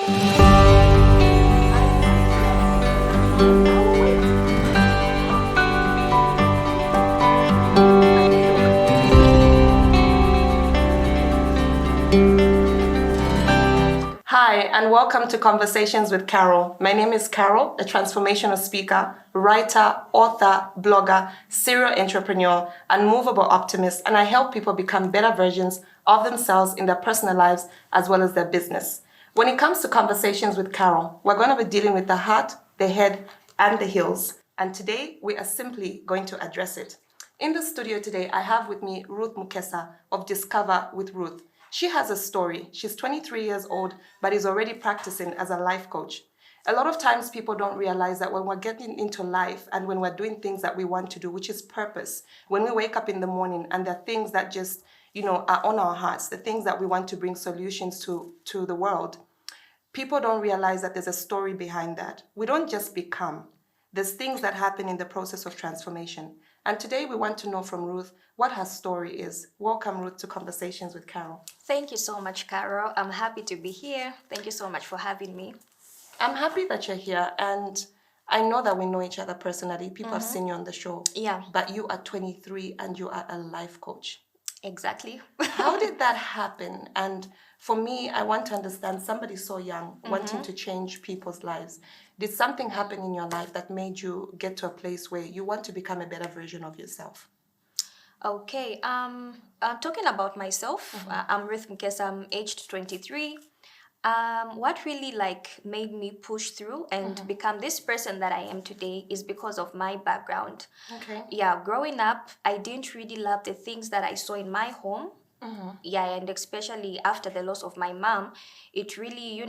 Hi, and welcome to Conversations with Carol. My name is Carol, a transformational speaker, writer, author, blogger, serial entrepreneur, and movable optimist, and I help people become better versions of themselves in their personal lives as well as their business. When it comes to Conversations with Carol, we're going to be dealing with the heart, the head, and the heels. And today, we are simply going to address it. In the studio today, I have with me Ruth Mukesa of Discover with Ruth. She has a story. She's 23 years old, but is already practicing as a life coach. A lot of times people don't realize that when we're getting into life and when we're doing things that we want to do, which is purpose, when we wake up in the morning and there are things that just, are on our hearts, the things that we want to bring solutions to the world, people don't realize that there's a story behind that. We don't just become. There's things that happen in the process of transformation. And today we want to know from Ruth what her story is. Welcome, Ruth, to Conversations with Carol. Thank you so much, Carol. I'm happy to be here. Thank you so much for having me. I'm happy that you're here, and I know that we know each other personally. People have seen you on the show. Yeah. But you are 23 and you are a life coach. Exactly. How did that happen? And for me, I want to understand, somebody so young wanting to change people's lives. Did something happen in your life that made you get to a place where you want to become a better version of yourself? Okay. Talking about myself, I'm Ruth Mukesa. I'm aged 23. What really made me push through and become this person that I am today is because of my background. Okay. Yeah, growing up, I didn't really love the things that I saw in my home. Yeah, and especially after the loss of my mom, it really,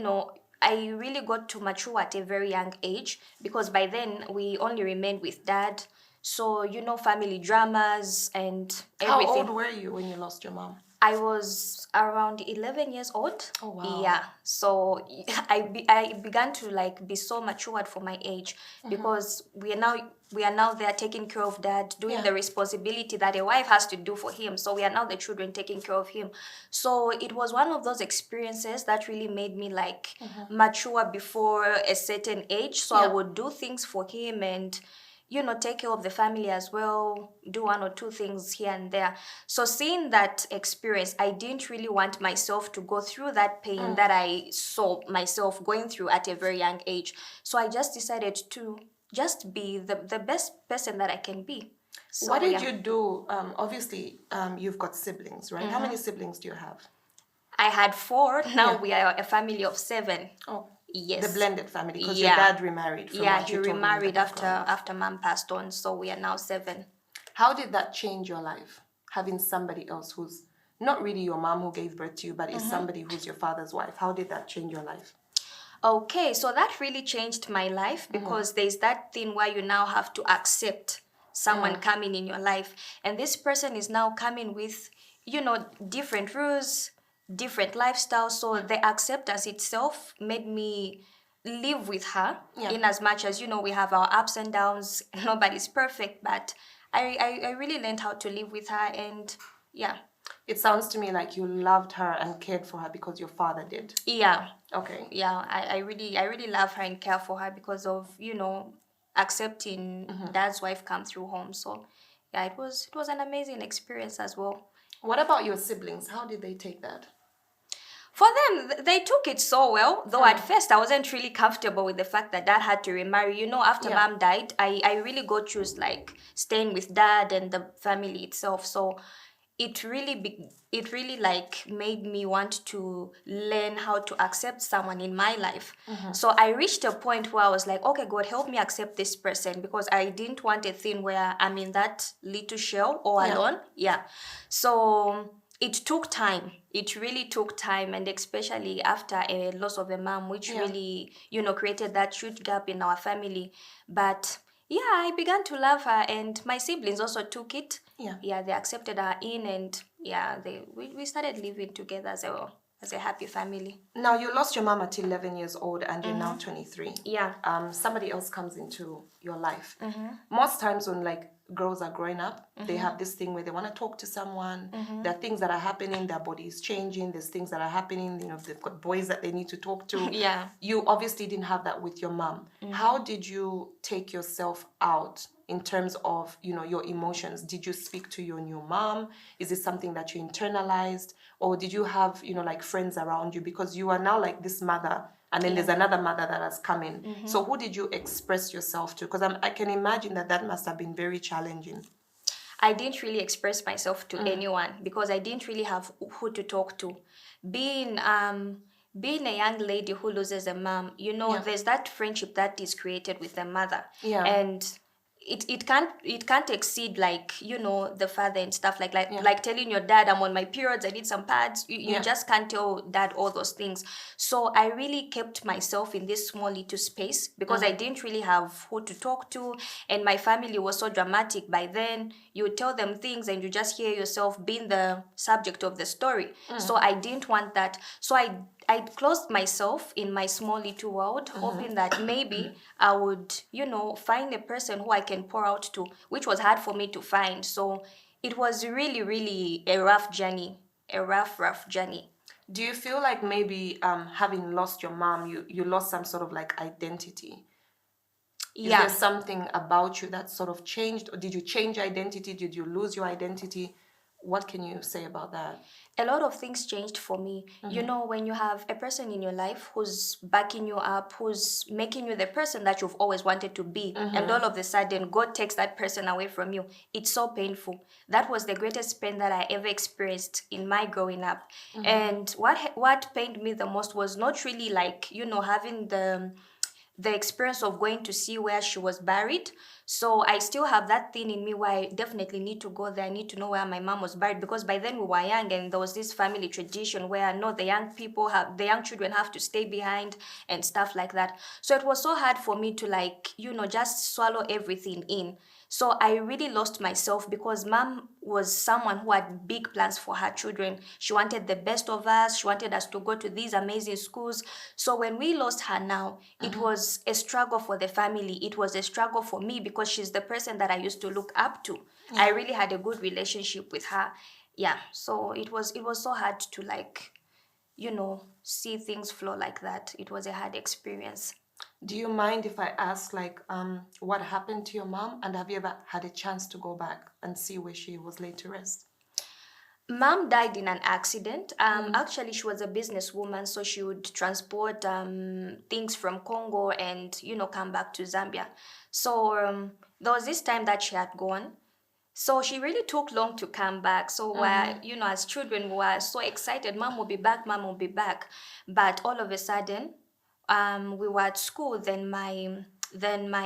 I really got to mature at a very young age because by then we only remained with dad. So, family dramas and everything. How old were you when you lost your mom? I was around 11 years old. Oh, wow. Yeah. So I began to be so matured for my age because we are now there taking care of dad, doing the responsibility that a wife has to do for him. So we are now the children taking care of him. So it was one of those experiences that really made me mature before a certain age. So I would do things for him and take care of the family as well, do one or two things here and there. So seeing that experience, I didn't really want myself to go through that pain that I saw myself going through at a very young age. So I just decided to just be the best person that I can be. So, what did you do? Obviously, you've got siblings, right? How many siblings do you have? I had 4. Now we are a family of 7. Oh. Yes. The blended family, because your dad remarried. Yeah, he remarried after mom passed on, so we are now 7. How did that change your life? Having somebody else who's not really your mom who gave birth to you, but is somebody who's your father's wife. How did that change your life? Okay, so that really changed my life because there's that thing where you now have to accept someone coming in your life. And this person is now coming with, different rules, different lifestyles. So the acceptance itself made me live with her in as much as, we have our ups and downs. Nobody's perfect, but I really learned how to live with her and yeah. It sounds to me like you loved her and cared for her because your father did. Yeah. Okay. Yeah, I really love her and care for her because of, accepting dad's wife come through home. So yeah, it was an amazing experience as well. What about your siblings? How did they take that? For them, they took it so well, though at first I wasn't really comfortable with the fact that dad had to remarry. After mom died, I really got choose staying with dad and the family itself. So it really made me want to learn how to accept someone in my life. So I reached a point where I was like, okay, God, help me accept this person because I didn't want a thing where I'm in that little shell all alone. Yeah. So it took time. It really took time, and especially after a loss of a mom, which really, created that huge gap in our family. But yeah, I began to love her, and my siblings also took it. Yeah, they accepted her in, and we started living together as a happy family. Now, you lost your mom at 11 years old, and you're now 23. Yeah. Somebody else comes into your life. Most times when girls are growing up, they have this thing where they want to talk to someone. There are things that are happening, their body is changing, there's things that are happening, they've got boys that they need to talk to. Yeah. You obviously didn't have that with your mom. How did you take yourself out in terms of, your emotions? Did you speak to your new mom? Is it something that you internalized? Or did you have, like friends around you? Because you are now like this mother, and then there's another mother that has come in. So who did you express yourself to? Because I can imagine that must have been very challenging. I didn't really express myself to anyone because I didn't really have who to talk to. Being a young lady who loses a mom, there's that friendship that is created with the mother. Yeah. And it can't exceed like the father and stuff like telling your dad I'm on my periods, I need some pads. You just can't tell dad all those things. So I really kept myself in this small little space because I didn't really have who to talk to, and my family was so dramatic by then. You would tell them things and you just hear yourself being the subject of the story. So I didn't want that. So I closed myself in my small little world, hoping that maybe I would, find a person who I can pour out to, which was hard for me to find. So it was really, really a rough journey, a rough journey. Do you feel like maybe having lost your mom, you lost some sort of like identity? Is there something about you that sort of changed? Or did you change identity? Did you lose your identity? What can you say about that? A lot of things changed for me. When you have a person in your life who's backing you up, who's making you the person that you've always wanted to be, and all of a sudden God takes that person away from you, it's so painful. That was the greatest pain that I ever experienced in my growing up. And what pained me the most was not really like, having the experience of going to see where she was buried. So I still have that thing in me where I definitely need to go there. I need to know where my mom was buried, because by then we were young and there was this family tradition where the young children have to stay behind and stuff like that. So it was so hard for me to just swallow everything in. So I really lost myself because mom was someone who had big plans for her children. She wanted the best of us. She wanted us to go to these amazing schools. So when we lost her now, it was a struggle for the family. It was a struggle for me because she's the person that I used to look up to. I really had a good relationship with her. Yeah. So it was so hard to see things flow like that. It was a hard experience. Do you mind if I ask, what happened to your mom? And have you ever had a chance to go back and see where she was laid to rest? Mom died in an accident. Actually, she was a businesswoman, so she would transport things from Congo and, come back to Zambia. So there was this time that she had gone. So she really took long to come back. So as children, we were so excited. Mom will be back, mom will be back. But all of a sudden, we were at school, then my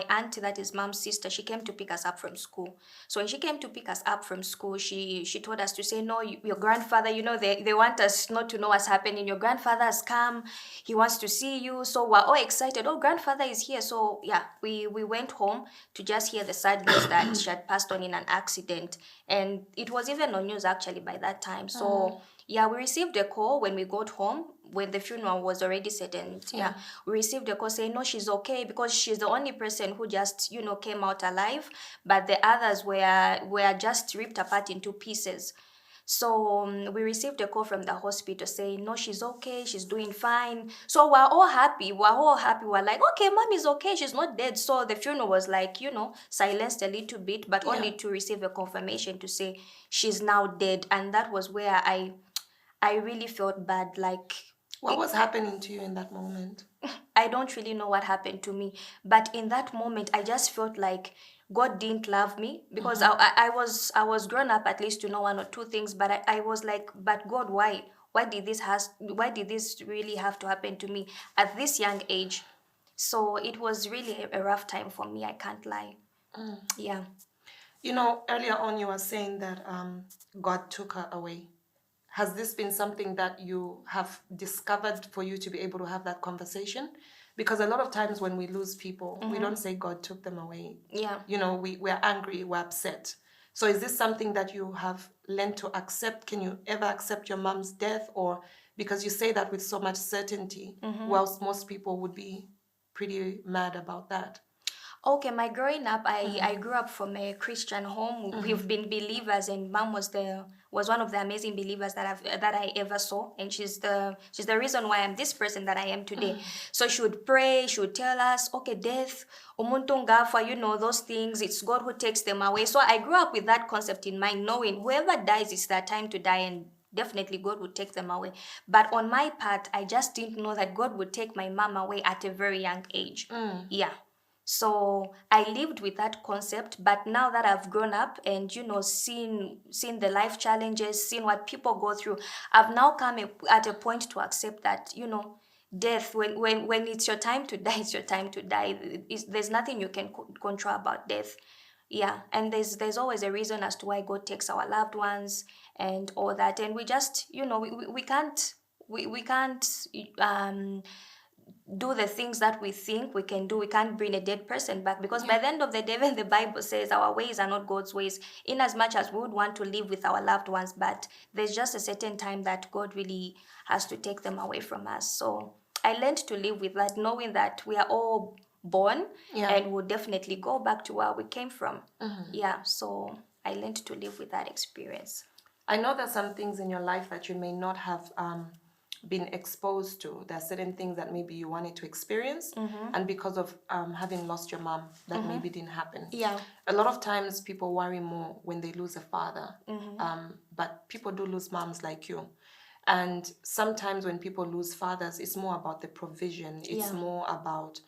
auntie, that is mom's sister, she came to pick us up from school. So when she came to pick us up from school, she told us to say, no, your grandfather, they want us not to know what's happening. Your grandfather has come. He wants to see you. So we're all excited. Oh, grandfather is here. So yeah, we went home to just hear the sad news that she had passed on in an accident. And it was even on news actually by that time. So yeah, we received a call when we got home, when the funeral was already set, and we received a call saying, no, she's okay, because she's the only person who just, came out alive, but the others were just ripped apart into pieces. So we received a call from the hospital saying, no, she's okay, she's doing fine. So we're all happy. We're like, okay, mom is okay, she's not dead. So the funeral was silenced a little bit, but only to receive a confirmation to say she's now dead. And that was where I really felt bad. What was happening to you in that moment? I don't really know what happened to me, but in that moment, I just felt like God didn't love me, because I was grown up at least to know one or two things, but I was like, but God, why? Why did this really have to happen to me at this young age? So it was really a rough time for me. I can't lie. Yeah. Earlier on you were saying that God took her away. Has this been something that you have discovered for you to be able to have that conversation? Because a lot of times when we lose people, we don't say God took them away. Yeah. We're angry, we're upset. So is this something that you have learned to accept? Can you ever accept your mom's death? Or because you say that with so much certainty, whilst most people would be pretty mad about that? Okay, my growing up, I grew up from a Christian home. We've been believers, and mom was one of the amazing believers that I ever saw, and she's the reason why I'm this person that I am today. So she would pray, she would tell us, okay, death, umuntu ngafa, those things. It's God who takes them away. So I grew up with that concept in mind, knowing whoever dies, it's their time to die, and definitely God would take them away. But on my part, I just didn't know that God would take my mom away at a very young age. Yeah. So I lived with that concept, but now that I've grown up and seen the life challenges, seen what people go through, I've now come at a point to accept that death, when it's your time to die, it's your time to die. There's nothing you can control about death. Yeah, and there's always a reason as to why God takes our loved ones and all that, and we just we can't we can't do the things that we think we can do. We can't bring a dead person back, because by the end of the day, when the Bible says our ways are not God's ways, in as much as we would want to live with our loved ones, but there's just a certain time that God really has to take them away from us. So I learned to live with that, knowing that we are all born and we'll definitely go back to where we came from. Yeah, so I learned to live with that experience. I know there's some things in your life that you may not have been exposed to. There are certain things that maybe you wanted to experience, and because of having lost your mom, that maybe didn't happen. Yeah. A lot of times people worry more when they lose a father, but people do lose moms like you. And sometimes when people lose fathers, it's more about the provision. It's more about,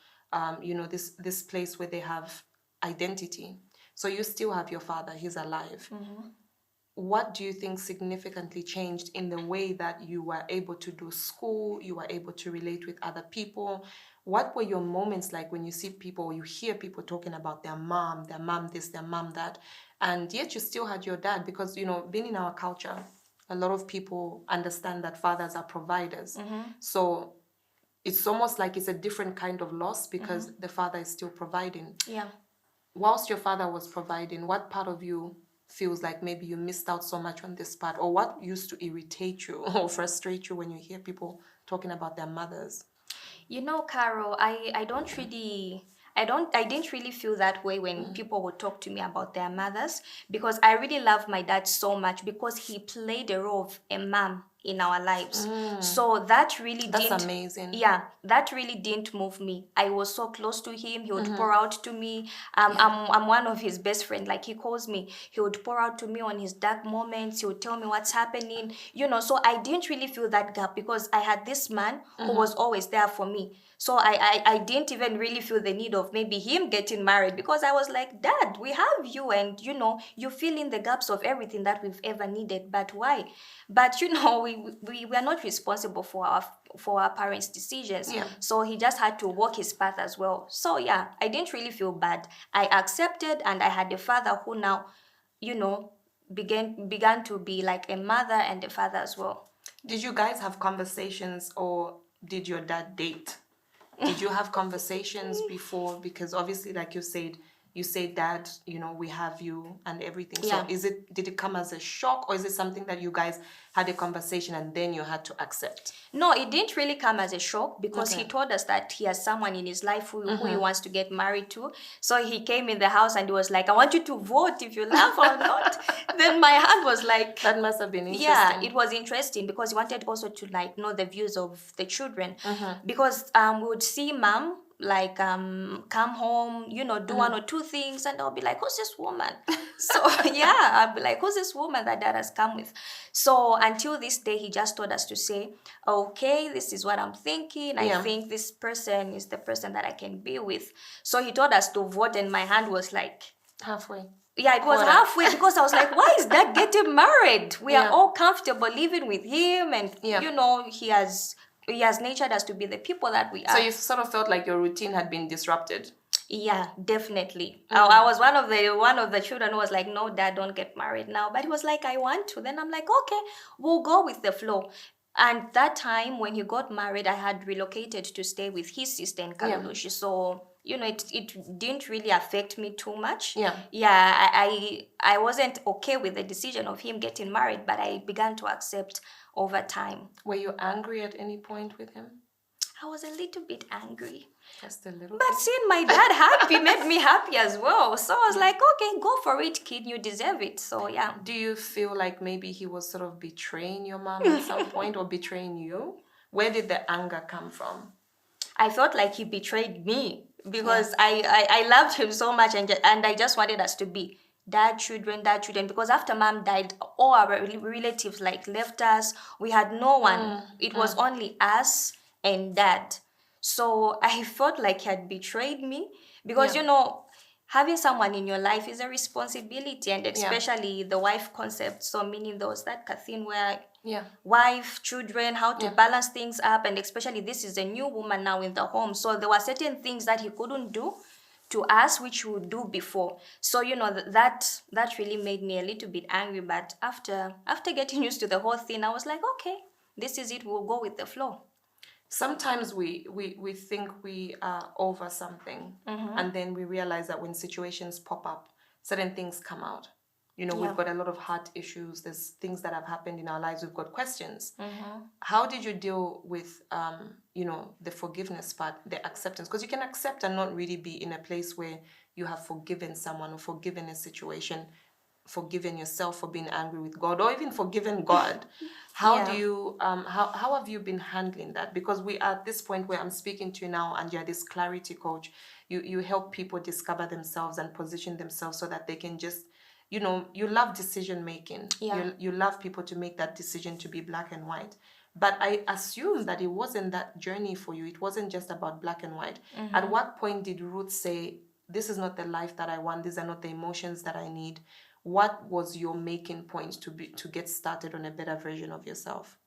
this place where they have identity. So you still have your father, he's alive. What do you think significantly changed in the way that you were able to do school, you were able to relate with other people? What were your moments like when you see people, you hear people talking about their mom this, their mom that, and yet you still had your dad? Because, being in our culture, a lot of people understand that fathers are providers. So it's almost like it's a different kind of loss because the father is still providing. Yeah. Whilst your father was providing, what part of you feels like maybe you missed out so much on this part, or what used to irritate you or frustrate you when you hear people talking about their mothers? Carol, I didn't really feel that way when people would talk to me about their mothers, because I really love my dad so much, because he played a role of a mom in our lives. So that's amazing. Yeah, that really didn't move me. I was so close to him. He would pour out to me. I'm one of his best friends. Like, he calls me. He would pour out to me on his dark moments. He would tell me what's happening. So I didn't really feel that gap, because I had this man who was always there for me. So I didn't even really feel the need of maybe him getting married, because I was like, Dad, we have you, and you fill in the gaps of everything that we've ever needed. But why? But we are not responsible for our parents' decisions. So he just had to walk his path as well. So yeah, I didn't really feel bad. I accepted, and I had a father who now, began to be like a mother and a father as well. Did you guys have conversations, or did your dad date? Did you have conversations before? Because obviously, like you said, Dad, we have you and everything. So did it come as a shock, or is it something that you guys had a conversation and then you had to accept? No, it didn't really come as a shock, because he told us that he has someone in his life who he wants to get married to. So he came in the house and he was like, I want you to vote if you love or not. Then my heart was like... That must have been interesting. Yeah, it was interesting, because he wanted also to know the views of the children. Because we would see mom come home, do one or two things, and I'll be like, who's this woman? So yeah, I'll be like, who's this woman that dad has come with? So until this day, he just told us to say, okay, this is what I'm thinking. I think this person is the person that I can be with. So he told us to vote, and my hand was like halfway. Yeah, it was halfway, because I was like, why is Dad getting married? We are all comfortable living with him, and he has natured us to be the people that we are. So you sort of felt like your routine had been disrupted. Yeah, definitely. I was one of the children who was like, no, Dad, don't get married now. But he was like, I want to. Then I'm like, okay, we'll go with the flow. And that time when he got married, I had relocated to stay with his sister in Kalulushi. So it didn't really affect me too much. I wasn't okay with the decision of him getting married, but I began to accept over time. Were you angry at any point with him? I was a little bit angry. Just a little But bit. seeing my dad happy made me happy as well. So I was like, okay, go for it, kid. You deserve it. So yeah. Do you feel like maybe he was sort of betraying your mom at some point or betraying you? Where did the anger come from? I felt like he betrayed me because I loved him so much, and I just wanted us to be dad children, because after mom died, all our relatives like left us. We had no one. It was only us and dad. So I felt like he had betrayed me because Yeah. having someone in your life is a responsibility, and Yeah. especially the wife concept. So meaning there was that thing where Yeah. wife, children, how to Yeah. balance things up, and especially this is a new woman now in the home. So there were certain things that he couldn't do to us, which he would do before. So that really made me a little bit angry. But after getting used to the whole thing, I was like, okay, this is it. We'll go with the flow. Sometimes we think we are over something, and then we realize that when situations pop up, certain things come out. We've got a lot of heart issues. There's things that have happened in our lives. We've got questions. How did you deal with, the forgiveness part, the acceptance? Because you can accept and not really be in a place where you have forgiven someone or forgiven a situation, forgiven yourself for being angry with God, or even forgiven God. How do you how have you been handling that? Because we are at this point where I'm speaking to you now, and you're this clarity coach. You help people discover themselves and position themselves so that they can just, you love decision making. Yeah. You love people to make that decision to be black and white. But I assume that it wasn't that journey for you. It wasn't just about black and white. At what point did Ruth say, this is not the life that I want, these are not the emotions that I need? What was your making point to get started on a better version of yourself?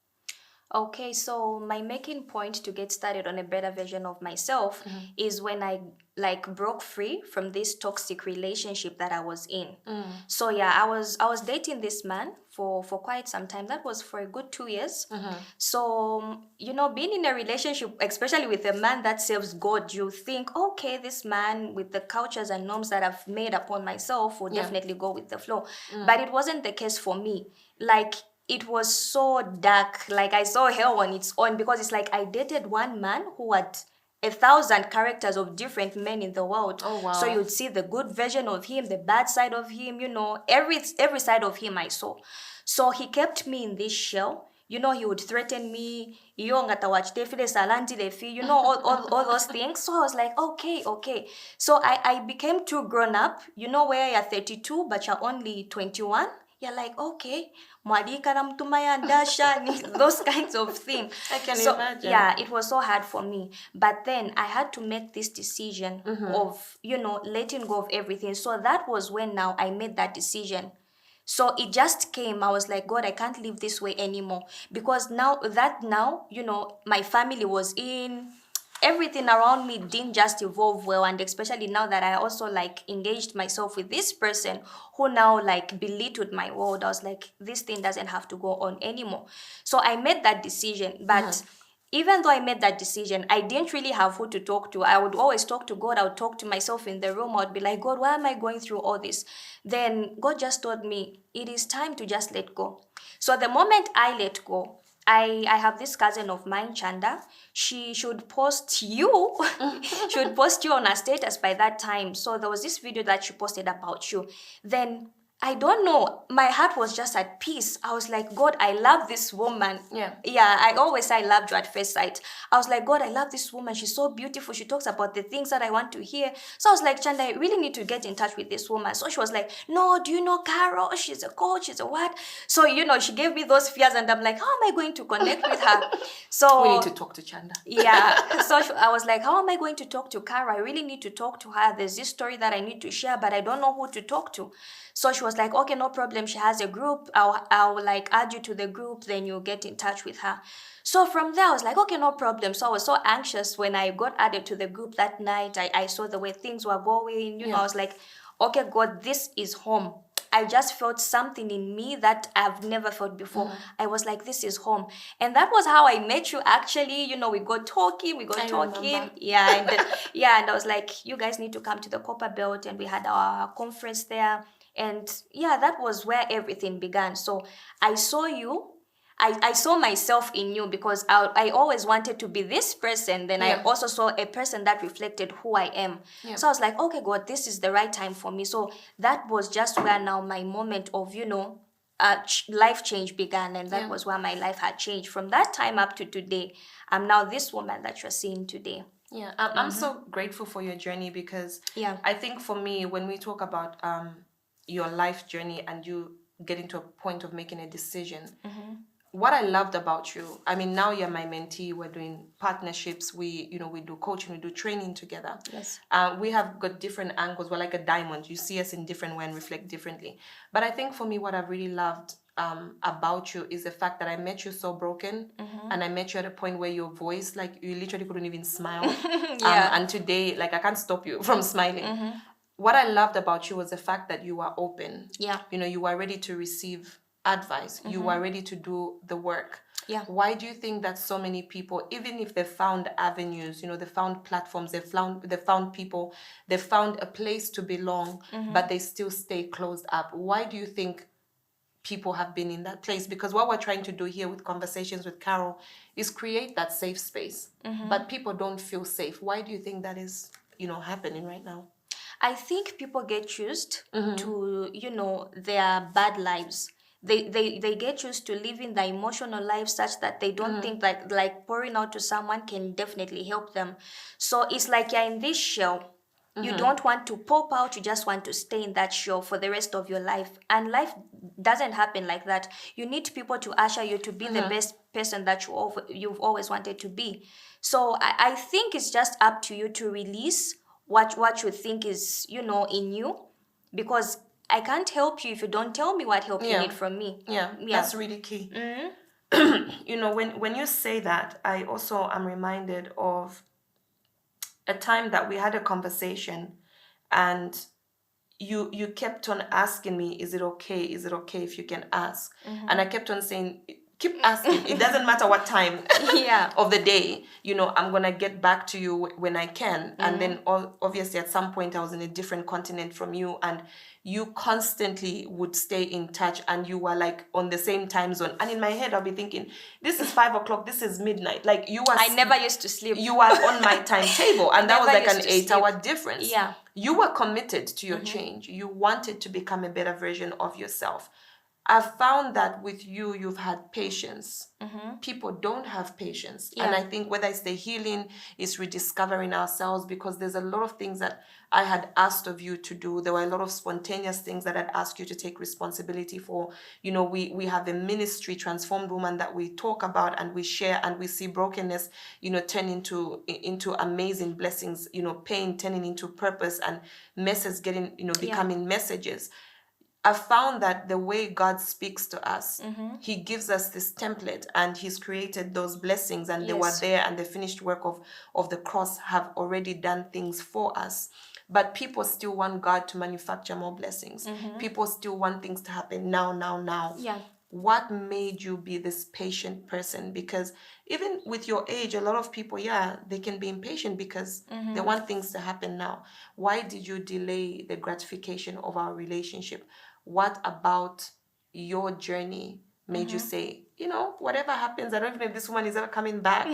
Okay, so my making point to get started on a better version of myself is when I broke free from this toxic relationship that I was in. So yeah, I was dating this man for quite some time. That was for a good 2 years. So being in a relationship, especially with a man that serves God, you think, okay, this man with the cultures and norms that I've made upon myself will definitely go with the flow. But it wasn't the case for me. Like, it was so dark. Like, I saw hell on its own, because it's like I dated one man who had 1,000 characters of different men in the world. Oh, wow. So you'd see the good version of him, the bad side of him, every side of him I saw. So he kept me in this shell. He would threaten me, all those things. So I was like, okay. So I became too grown up, where you're 32, but you're only 21. You're like, okay, mwadika na mtumaya ndasha, those kinds of things. I can imagine. Yeah, it was so hard for me. But then I had to make this decision of, letting go of everything. So that was when now I made that decision. So it just came. I was like, God, I can't live this way anymore. Because now, my family was in, everything around me didn't just evolve well. And especially now that I also engaged myself with this person who now belittled my world, I was like, this thing doesn't have to go on anymore. So I made that decision. But even though I made that decision, I didn't really have who to talk to. I would always talk to God. I would talk to myself in the room. I would be like, God, why am I going through all this? Then God just told me, it is time to just let go. So the moment I let go, I have this cousin of mine, Chanda. She should post you. She would post you on her status by that time. So there was this video that she posted about you. Then I don't know. My heart was just at peace. I was like, God, I love this woman. Yeah. Yeah, I always say I loved you at first sight. I was like, God, I love this woman. She's so beautiful. She talks about the things that I want to hear. So I was like, Chanda, I really need to get in touch with this woman. So she was like, no, do you know Carol? She's a coach. She's a what? So, she gave me those fears, and I'm like, how am I going to connect with her? So we need to talk to Chanda. Yeah. So I was like, how am I going to talk to Carol? I really need to talk to her. There's this story that I need to share, but I don't know who to talk to. So she was like, okay, no problem. She has a group. I'll add you to the group. Then you'll get in touch with her. So from there, I was like, okay, no problem. So I was so anxious when I got added to the group that night. I saw the way things were going. I was like, okay, God, this is home. I just felt something in me that I've never felt before. I was like, this is home. And that was how I met you, actually. We got talking. Remember. Yeah. And I was like, you guys need to come to the Copper Belt. And we had our conference there. And yeah, that was where everything began. So I saw you. I saw myself in you, because I always wanted to be this person. Then I also saw a person that reflected who I am. So I was like, okay, God, this is the right time for me. So that was just where now my moment of, life change began. And that was where my life had changed. From that time up to today, I'm now this woman that you're seeing today. Yeah, I'm so grateful for your journey, because I think for me, when we talk about your life journey and you getting to a point of making a decision, what I loved about you, I mean, now you're my mentee, we're doing partnerships, we do coaching, we do training together. Yes. We have got different angles. We're like a diamond. You see us in different ways and reflect differently. But I think for me, what I've really loved about you is the fact that I met you so broken, and I met you at a point where your voice, like, you literally couldn't even smile. And today, like, I can't stop you from smiling. What I loved about you was the fact that you were open. Yeah. You were ready to receive advice. You were ready to do the work. Yeah. Why do you think that so many people, even if they found avenues, they found platforms, they found people, they found a place to belong, but they still stay closed up? Why do you think people have been in that place? Because what we're trying to do here with Conversations with Carol is create that safe space, but people don't feel safe. Why do you think that is, happening right now? I think people get used to, their bad lives. They get used to living the emotional life such that they don't think like pouring out to someone can definitely help them. So it's like you're in this shell. You don't want to pop out, you just want to stay in that shell for the rest of your life. And life doesn't happen like that. You need people to usher you to be the best person that you've always wanted to be. So I think it's just up to you to release what you think is, in you. Because I can't help you if you don't tell me what help you need from me. Yeah, that's really key. When you say that, I also am reminded of a time that we had a conversation, and you kept on asking me, is it okay if you can ask? And I kept on saying, keep asking. It doesn't matter what time of the day, I'm gonna get back to you when I can. And then obviously at some point I was in a different continent from you, and you constantly would stay in touch, and you were like on the same time zone. And in my head I'll be thinking, this is 5 o'clock, this is midnight. Like, I never used to sleep. You were on my timetable, and that was like an 8-hour difference. Yeah. You were committed to your change. You wanted to become a better version of yourself. I've found that with you, you've had patience. People don't have patience. And I think whether it's the healing, it's rediscovering ourselves, because there's a lot of things that I had asked of you to do. There were a lot of spontaneous things that I'd asked you to take responsibility for. We have a ministry, Transformed Woman, that we talk about and we share, and we see brokenness, turn into amazing blessings, pain turning into purpose, and messes getting, becoming messages. I found that the way God speaks to us, he gives us this template, and he's created those blessings, and they were there, and the finished work of the cross have already done things for us. But people still want God to manufacture more blessings. People still want things to happen now. Yeah. What made you be this patient person? Because even with your age, a lot of people, they can be impatient because they want things to happen now. Why did you delay the gratification of our relationship? What about your journey made you say, whatever happens, I don't even know if this woman is ever coming back.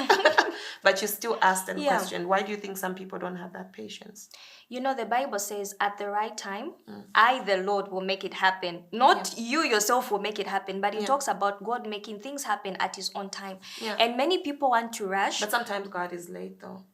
But you still asked and questioned. Why do you think some people don't have that patience? The Bible says at the right time, I, the Lord, will make it happen. Not you yourself will make it happen, but it talks about God making things happen at his own time. And many people want to rush. But sometimes God is late, though.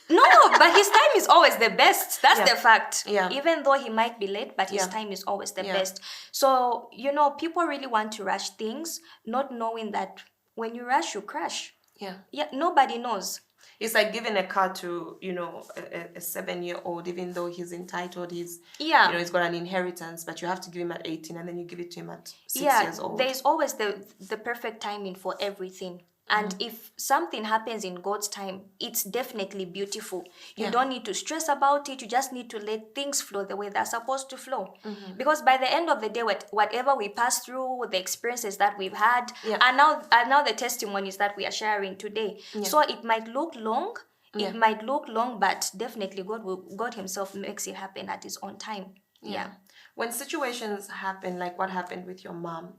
No, but his time is always the best. That's the fact. Yeah. Even though he might be late, but his time is always the best. So, people really want to rush things, not knowing that when you rush, you crash. Yeah. Yeah, nobody knows. It's like giving a car to, a 7-year-old, even though he's entitled, he's got an inheritance, but you have to give him at 18, and then you give it to him at 6 years old. There's always the perfect timing for everything. And if something happens in God's time, it's definitely beautiful. You don't need to stress about it. You just need to let things flow the way they're supposed to flow. Because by the end of the day, whatever we pass through, the experiences that we've had, are now the testimonies that we are sharing today. So it might look long. It might look long, but definitely God himself makes it happen at his own time. Yeah. When situations happen, like what happened with your mom,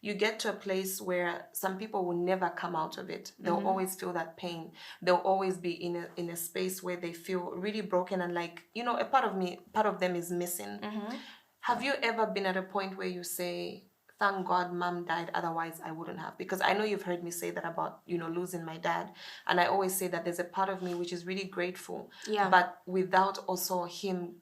you get to a place where some people will never come out of it. They'll always feel that pain. They'll always be in a space where they feel really broken and like, a part of them is missing. Have you ever been at a point where you say, thank God mom died, otherwise I wouldn't have? Because I know you've heard me say that about, losing my dad. And I always say that there's a part of me which is really grateful. Yeah. But without also him,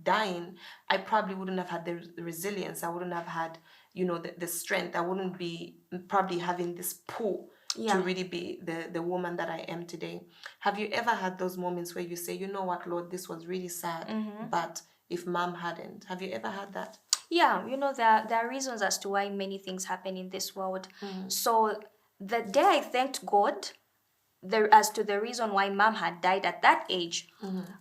dying, I probably wouldn't have had the resilience. I wouldn't have had, the strength. I wouldn't be probably having this pull to really be the woman that I am today. Have you ever had those moments where you say, you know what, Lord, this was really sad, but if mom hadn't? Have you ever had that? Yeah, there are reasons as to why many things happen in this world. So the day I thanked God as to the reason why mom had died at that age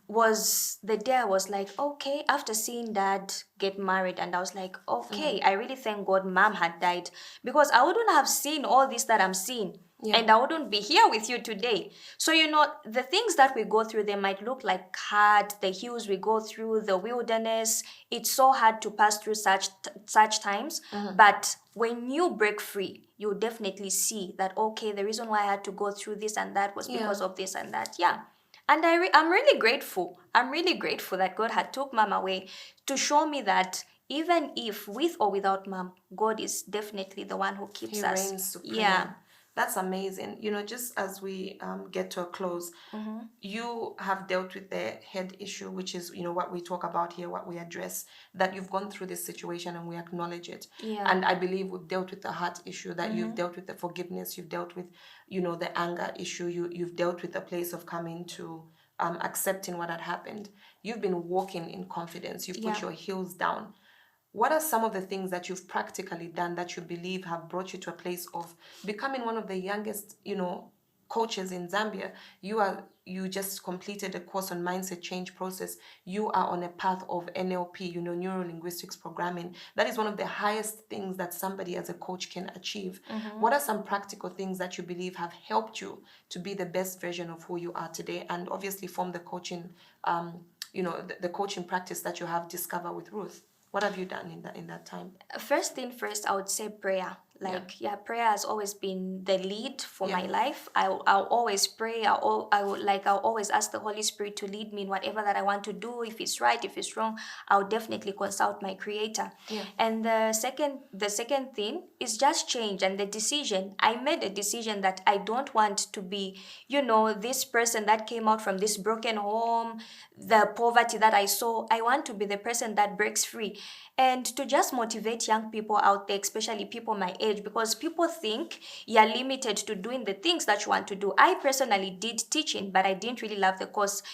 was the day I was like, okay, after seeing dad get married, and I was like, okay, I really thank God mom had died, because I wouldn't have seen all this that I'm seeing. And I wouldn't be here with you today. So, the things that we go through, they might look like hard, the hills we go through, the wilderness. It's so hard to pass through such times. But when you break free, you'll definitely see that, okay, the reason why I had to go through this and that was because of this and that. Yeah. And I'm really grateful. I'm really grateful that God had took mom away to show me that even if with or without mom, God is definitely the one who keeps us. He reigns supreme. Yeah. That's amazing. Just as we get to a close, you have dealt with the head issue, which is, what we talk about here, what we address, that you've gone through this situation and we acknowledge it. Yeah. And I believe we've dealt with the heart issue, that you've dealt with the forgiveness, you've dealt with, the anger issue, you've dealt with the place of coming to accepting what had happened. You've been walking in confidence. You've put your heels down. What are some of the things that you've practically done that you believe have brought you to a place of becoming one of the youngest, coaches in Zambia? You just completed a course on mindset change process. You are on a path of NLP, neuro linguistics programming. That is one of the highest things that somebody as a coach can achieve. What are some practical things that you believe have helped you to be the best version of who you are today, and obviously form the coaching, the coaching practice that you have discovered with Ruth? What have you done in that time? First thing first, I would say prayer. Prayer has always been the lead for my life. I'll always pray. I'll always ask the Holy Spirit to lead me in whatever that I want to do. If it's right, if it's wrong, I'll definitely consult my Creator. And the second thing is just change and the decision. I made a decision that I don't want to be, this person that came out from this broken home, the poverty that I saw. I want to be the person that breaks free. And to just motivate young people out there, especially people my age, because people think you're limited to doing the things that you want to do. I personally did teaching, but I didn't really love the course,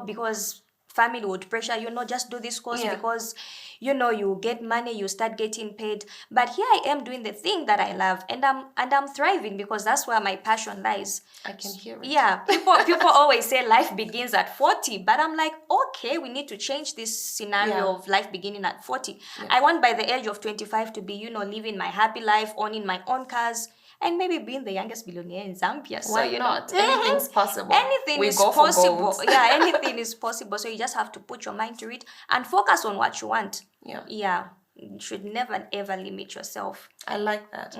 because family would pressure, just do this course because, you get money, you start getting paid. But here I am doing the thing that I love, and I'm thriving because that's where my passion lies. I can hear it. Yeah, people always say life begins at 40, but I'm like, okay, we need to change this scenario of life beginning at 40. I want by the age of 25 to be, living my happy life, owning my own cars, and maybe being the youngest billionaire in Zambia. So, why not? Anything's possible. Anything is possible. Yeah, anything is possible. So you just have to put your mind to it and focus on what you want. Yeah. You should never ever limit yourself. I like that.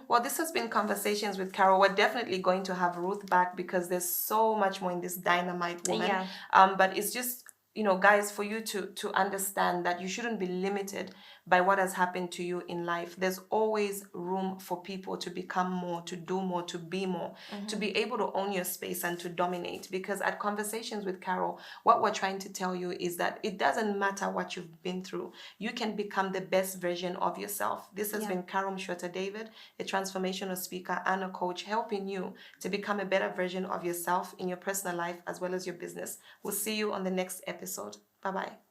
Well, this has been Conversations with Carol. We're definitely going to have Ruth back because there's so much more in this dynamite woman. But it's just, guys, for you to understand that you shouldn't be limited by what has happened to you in life. There's always room for people to become more, to do more, to be more, to be able to own your space and to dominate. Because at Conversations with Carol, what we're trying to tell you is that it doesn't matter what you've been through. You can become the best version of yourself. This has been Carol Mshota David, a transformational speaker and a coach, helping you to become a better version of yourself in your personal life as well as your business. We'll see you on the next episode. Bye-bye.